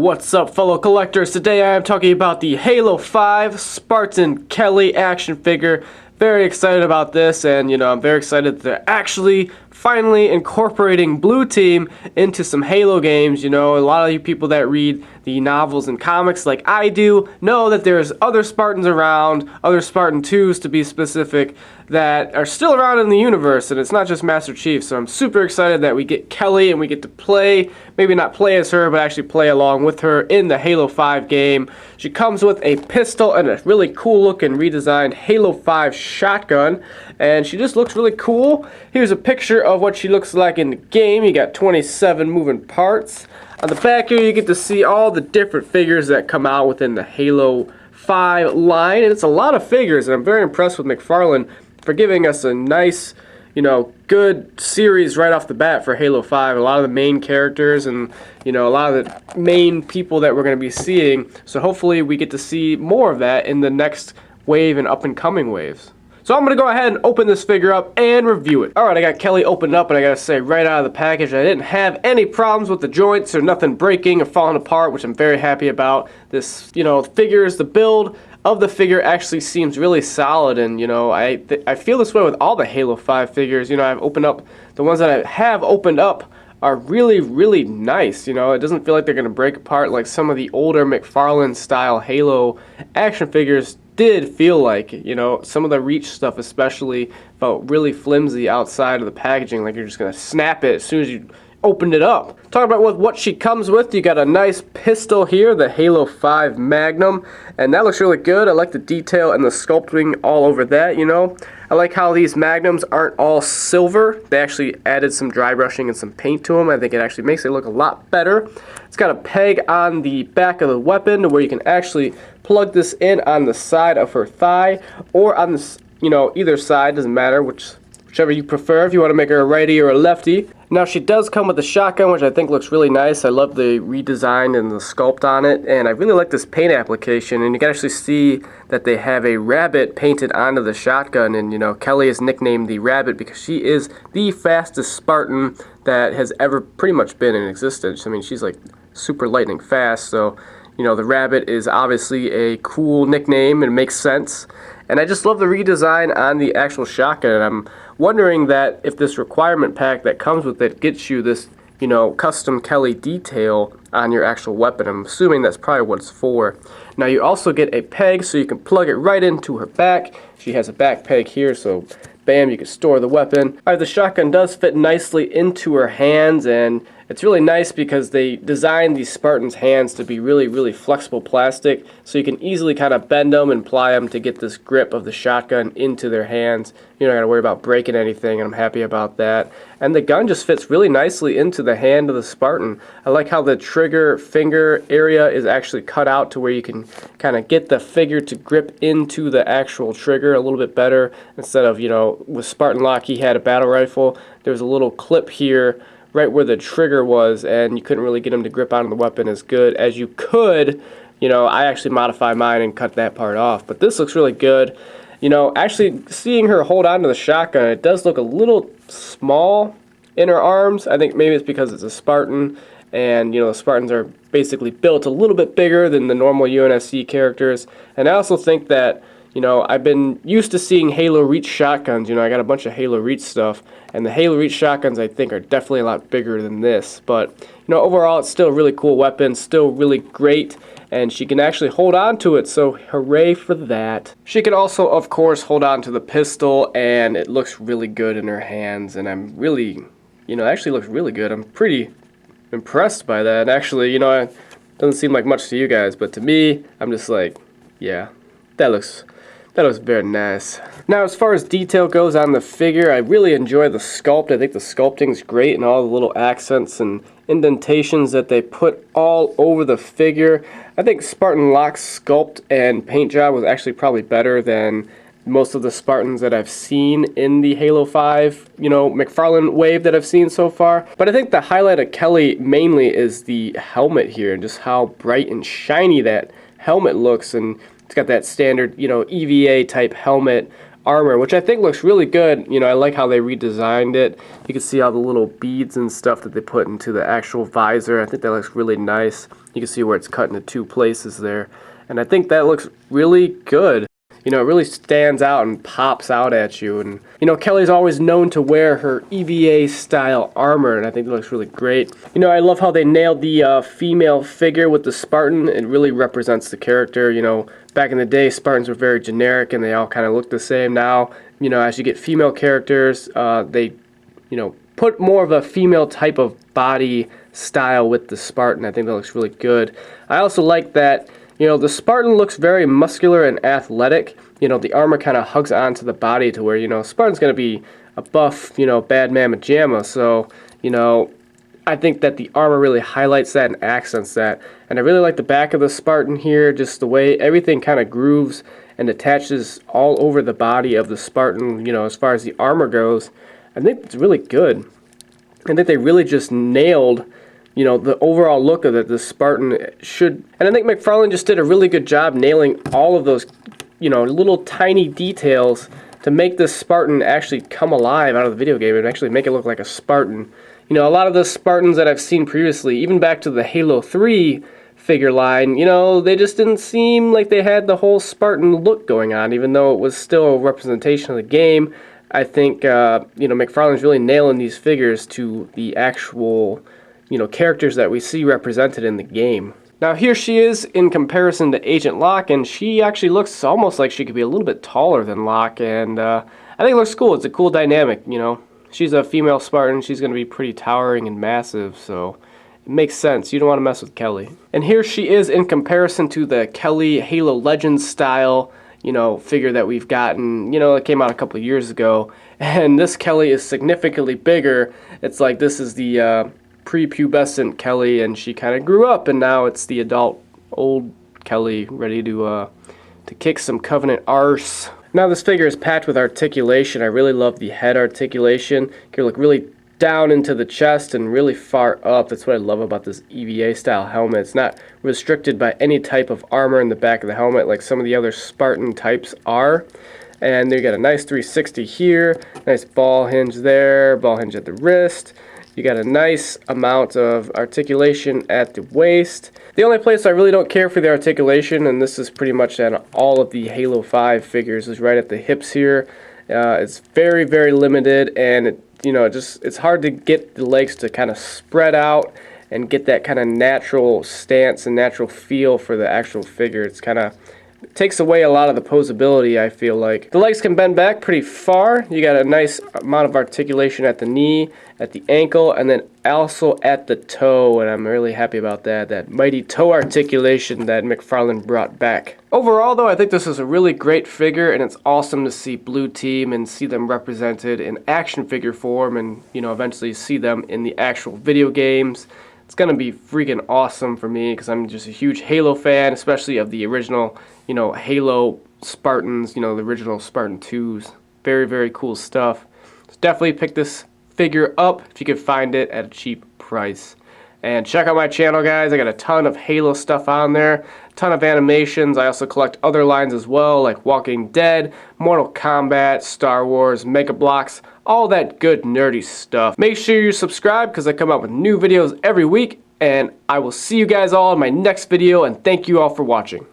What's up, fellow collectors? Today I am talking about the Halo 5 Spartan Kelly action figure. Very excited about this, and I'm very excited that they're actually finally incorporating Blue Team into some Halo games. A lot of you people that read the novels and comics like I do know that there's other Spartans around, other Spartan 2s to be specific, that are still around in the universe, and it's not just Master Chief. So I'm super excited that we get Kelly and we get to play, maybe not play as her, but actually play along with her in the Halo 5 game. She comes with a pistol and a really cool looking redesigned Halo 5 shotgun, and she just looks really cool. Here's a picture of what she looks like in the game. You got 27 moving parts. On the back here you get to see all the different figures that come out within the Halo 5 line, and it's a lot of figures, and I'm very impressed with McFarlane for giving us a nice, good series right off the bat for Halo 5. A lot of the main characters and, a lot of the main people that we're going to be seeing. So hopefully we get to see more of that in the next wave and up-and-coming waves. So I'm going to go ahead and open this figure up and review it. Alright, I got Kelly opened up, and I gotta say right out of the package I didn't have any problems with the joints or nothing breaking or falling apart, which I'm very happy about. This, figures, the build of the figure actually seems really solid, and I feel this way with all the Halo 5 figures. I've opened up, the ones that I have opened up are really, really nice. It doesn't feel like they're going to break apart like some of the older McFarlane style Halo action figures did feel like. Some of the Reach stuff especially felt really flimsy outside of the packaging, like you're just going to snap it as soon as you opened it up. Talking about what she comes with, you got a nice pistol here, the Halo 5 Magnum, and that looks really good. I like the detail and the sculpting all over that. I like how these Magnums aren't all silver. They actually added some dry brushing and some paint to them. I think it actually makes it look a lot better. It's got a peg on the back of the weapon to where you can actually plug this in on the side of her thigh or on the, either side, doesn't matter, whichever you prefer, if you want to make her a righty or a lefty. Now she does come with a shotgun, which I think looks really nice. I love the redesign and the sculpt on it, and I really like this paint application, and you can actually see that they have a rabbit painted onto the shotgun, and Kelly is nicknamed the Rabbit because she is the fastest Spartan that has ever pretty much been in existence. I mean, she's like super lightning fast, so the Rabbit is obviously a cool nickname and it makes sense. And I just love the redesign on the actual shotgun, and I'm wondering that if this requirement pack that comes with it gets you this, custom Kelly detail on your actual weapon. I'm assuming that's probably what it's for. Now you also get a peg so you can plug it right into her back. She has a back peg here, so bam, you can store the weapon. Alright, the shotgun does fit nicely into her hands, and it's really nice because they designed these Spartans' hands to be really, really flexible plastic, so you can easily kind of bend them and ply them to get this grip of the shotgun into their hands. You don't got to worry about breaking anything, and I'm happy about that. And the gun just fits really nicely into the hand of the Spartan. I like how the trigger finger area is actually cut out to where you can kind of get the figure to grip into the actual trigger a little bit better. Instead of, with Spartan Lock, he had a battle rifle. There's a little clip here right where the trigger was, and you couldn't really get him to grip onto the weapon as good as you could. I actually modified mine and cut that part off, but this looks really good. Actually seeing her hold on to the shotgun, it does look a little small in her arms. I think maybe it's because it's a Spartan, and the Spartans are basically built a little bit bigger than the normal UNSC characters. And I also think that I've been used to seeing Halo Reach shotguns. I got a bunch of Halo Reach stuff, and the Halo Reach shotguns I think are definitely a lot bigger than this. But overall it's still a really cool weapon, still really great, and she can actually hold on to it, so hooray for that. She can also, of course, hold on to the pistol, and it looks really good in her hands, and I'm really, it actually looks really good. I'm pretty impressed by that. Actually, it doesn't seem like much to you guys, but to me, I'm just like, yeah, that looks very nice. Now, as far as detail goes on the figure, I really enjoy the sculpt. I think the sculpting is great, and all the little accents and indentations that they put all over the figure. I think Spartan Lock's sculpt and paint job was actually probably better than most of the Spartans that I've seen in the Halo 5, McFarlane wave that I've seen so far. But I think the highlight of Kelly mainly is the helmet here, and just how bright and shiny that helmet looks, and it's got that standard, EVA type helmet armor, which I think looks really good. You know, I like how they redesigned it. You can see all the little beads and stuff that they put into the actual visor. I think that looks really nice. You can see where it's cut into 2 places there. And I think that looks really good. You know, it really stands out and pops out at you. And, you know, Kelly's always known to wear her EVA style armor, and I think it looks really great. You know, I love how they nailed the female figure with the Spartan. It really represents the character. You know, back in the day, Spartans were very generic and they all kind of look the same. Now, you know, as you get female characters, they, you know, put more of a female type of body style with the Spartan. I think that looks really good. I also like that, you know, the Spartan looks very muscular and athletic. You know, the armor kind of hugs onto the body to where, you know, Spartan's going to be a buff, you know, bad mamma jamma. So, you know, I think that the armor really highlights that and accents that. And I really like the back of the Spartan here, just the way everything kind of grooves and attaches all over the body of the Spartan, you know, as far as the armor goes. I think it's really good. I think they really just nailed, you know, the overall look of it. The Spartan should, and I think McFarlane just did a really good job nailing all of those, you know, little tiny details to make this Spartan actually come alive out of the video game and actually make it look like a Spartan. You know, a lot of the Spartans that I've seen previously, even back to the Halo 3 figure line, you know, they just didn't seem like they had the whole Spartan look going on, even though it was still a representation of the game. I think, you know, McFarlane's really nailing these figures to the actual, you know, characters that we see represented in the game. Now here she is in comparison to Agent Locke, and she actually looks almost like she could be a little bit taller than Locke, and I think it looks cool. It's a cool dynamic, you know. She's a female Spartan, she's going to be pretty towering and massive, so it makes sense. You don't want to mess with Kelly. And here she is in comparison to the Kelly Halo Legends style, you know, figure that we've gotten. You know, it came out a couple of years ago, and this Kelly is significantly bigger. It's like this is the prepubescent Kelly, and she kind of grew up, and now it's the adult old Kelly ready to kick some Covenant arse. Now this figure is packed with articulation. I really love the head articulation. You can look really down into the chest and really far up. That's what I love about this EVA style helmet. It's not restricted by any type of armor in the back of the helmet like some of the other Spartan types are. And you got a nice 360 here, nice ball hinge there, ball hinge at the wrist. You got a nice amount of articulation at the waist. The only place I really don't care for the articulation, and this is pretty much on all of the Halo 5 figures, is right at the hips here. It's very, very limited, and it, you know, it's hard to get the legs to kind of spread out and get that kind of natural stance and natural feel for the actual figure. It's kind of takes away a lot of the posability, I feel like. The legs can bend back pretty far. You got a nice amount of articulation at the knee, at the ankle, and then also at the toe, and I'm really happy about that. That mighty toe articulation that McFarlane brought back. Overall, though, I think this is a really great figure, and it's awesome to see Blue Team and see them represented in action figure form, and, you know, eventually see them in the actual video games. It's going to be freaking awesome for me because I'm just a huge Halo fan, especially of the original, you know, Halo Spartans, you know, the original Spartan 2s. Very, very cool stuff. So definitely pick this figure up if you can find it at a cheap price. And check out my channel, guys. I got a ton of Halo stuff on there, a ton of animations. I also collect other lines as well, like Walking Dead, Mortal Kombat, Star Wars, Mega Bloks, all that good nerdy stuff. Make sure you subscribe because I come out with new videos every week, and I will see you guys all in my next video, and thank you all for watching.